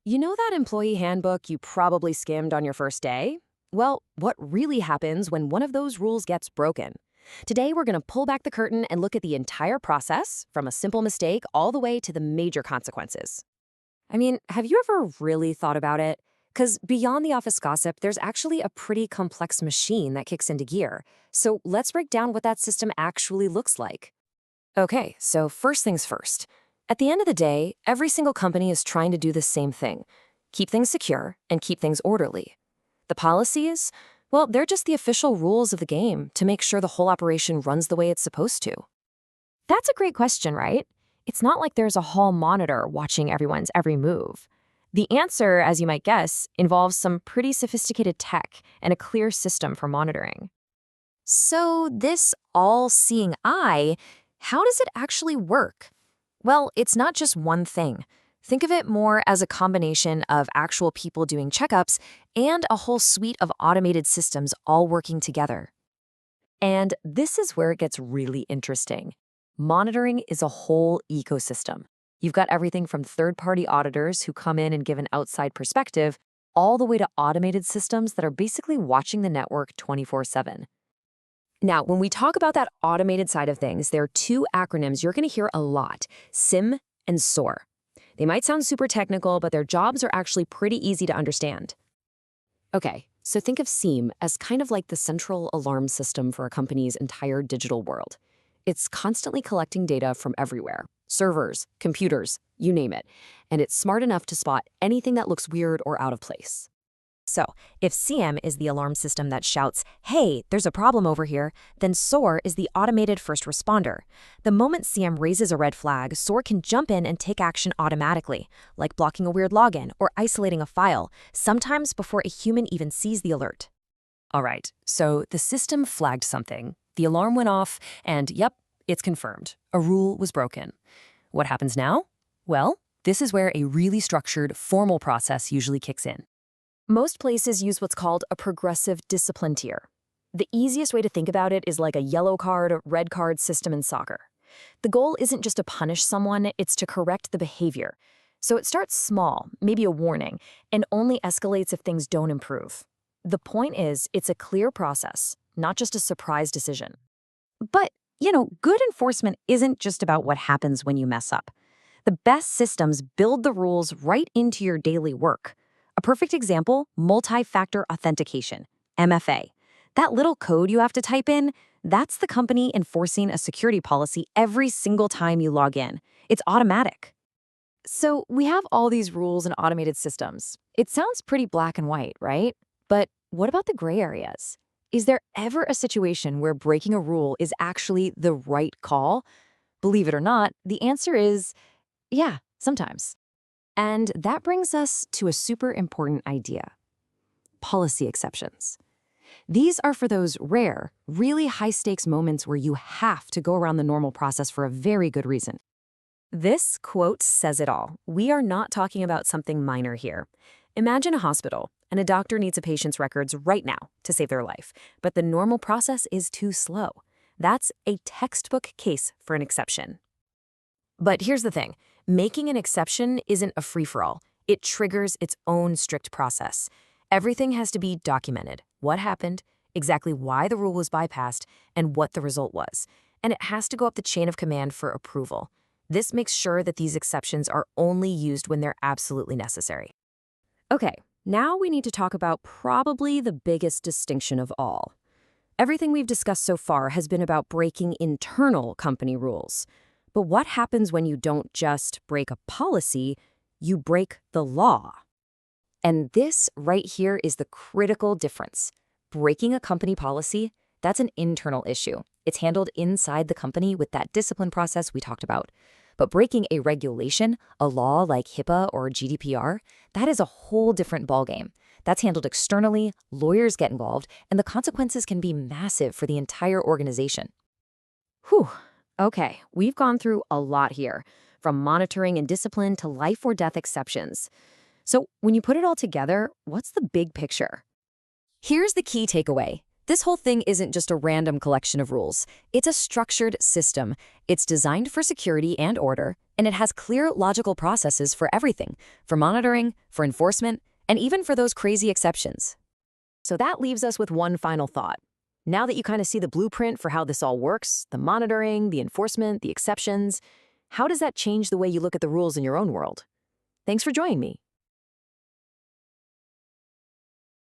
You know that employee handbook you probably skimmed on your first day? Well, what really happens when one of those rules gets broken? Today, we're going to pull back the curtain and look at the entire process, from a simple mistake all the way to the major consequences. I mean, have you ever really thought about it? Because beyond the office gossip, there's actually a pretty complex machine that kicks into gear. So let's break down what that system actually looks like. Okay, so first things first. At the end of the day, every single company is trying to do the same thing: keep things secure and keep things orderly. The policies, well, they're just the official rules of the game to make sure the whole operation runs the way it's supposed to. That's a great question, right? It's not like there's a hall monitor watching everyone's every move. The answer, as you might guess, involves some pretty sophisticated tech and a clear system for monitoring. So this all-seeing eye, how does it actually work? Well, it's not just one thing. Think of it more as a combination of actual people doing checkups and a whole suite of automated systems all working together. And this is where it gets really interesting. Monitoring is a whole ecosystem. You've got everything from third-party auditors who come in and give an outside perspective, all the way to automated systems that are basically watching the network 24/7. Now, when we talk about that automated side of things, there are two acronyms you're going to hear a lot: SIEM and SOAR. They might sound super technical, but their jobs are actually pretty easy to understand. Okay, so think of SIEM as kind of like the central alarm system for a company's entire digital world. It's constantly collecting data from everywhere: servers, computers, you name it. And it's smart enough to spot anything that looks weird or out of place. So, if SIEM is the alarm system that shouts, "Hey, there's a problem over here," then SOAR is the automated first responder. The moment SIEM raises a red flag, SOAR can jump in and take action automatically, like blocking a weird login or isolating a file, sometimes before a human even sees the alert. All right, so the system flagged something. The alarm went off, and yep, it's confirmed. A rule was broken. What happens now? Well, this is where a really structured, formal process usually kicks in. Most places use what's called a progressive discipline tier. The easiest way to think about it is like a yellow card, red card system in soccer. The goal isn't just to punish someone, it's to correct the behavior. So it starts small, maybe a warning, and only escalates if things don't improve. The point is, it's a clear process, not just a surprise decision. But, good enforcement isn't just about what happens when you mess up. The best systems build the rules right into your daily work. A perfect example: multi-factor authentication, MFA. That little code you have to type in, that's the company enforcing a security policy every single time you log in. It's automatic. So we have all these rules and automated systems. It sounds pretty black and white, right? But what about the gray areas? Is there ever a situation where breaking a rule is actually the right call? Believe it or not, the answer is yeah, sometimes. And that brings us to a super important idea: policy exceptions. These are for those rare, really high-stakes moments where you have to go around the normal process for a very good reason. This quote says it all. We are not talking about something minor here. Imagine a hospital, and a doctor needs a patient's records right now to save their life, but the normal process is too slow. That's a textbook case for an exception. But here's the thing. Making an exception isn't a free-for-all. It triggers its own strict process. Everything has to be documented: what happened, exactly why the rule was bypassed, and what the result was. And it has to go up the chain of command for approval. This makes sure that these exceptions are only used when they're absolutely necessary. Okay, now we need to talk about probably the biggest distinction of all. Everything we've discussed so far has been about breaking internal company rules. But what happens when you don't just break a policy, you break the law? And this right here is the critical difference. Breaking a company policy, that's an internal issue. It's handled inside the company with that discipline process we talked about. But breaking a regulation, a law like HIPAA or GDPR, that is a whole different ballgame. That's handled externally, lawyers get involved, and the consequences can be massive for the entire organization. Whew. Okay, we've gone through a lot here, from monitoring and discipline to life or death exceptions. So when you put it all together, what's the big picture? Here's the key takeaway. This whole thing isn't just a random collection of rules. It's a structured system. It's designed for security and order, and it has clear logical processes for everything, for monitoring, for enforcement, and even for those crazy exceptions. So that leaves us with one final thought. Now that you kind of see the blueprint for how this all works, the monitoring, the enforcement, the exceptions, how does that change the way you look at the rules in your own world? Thanks for joining me.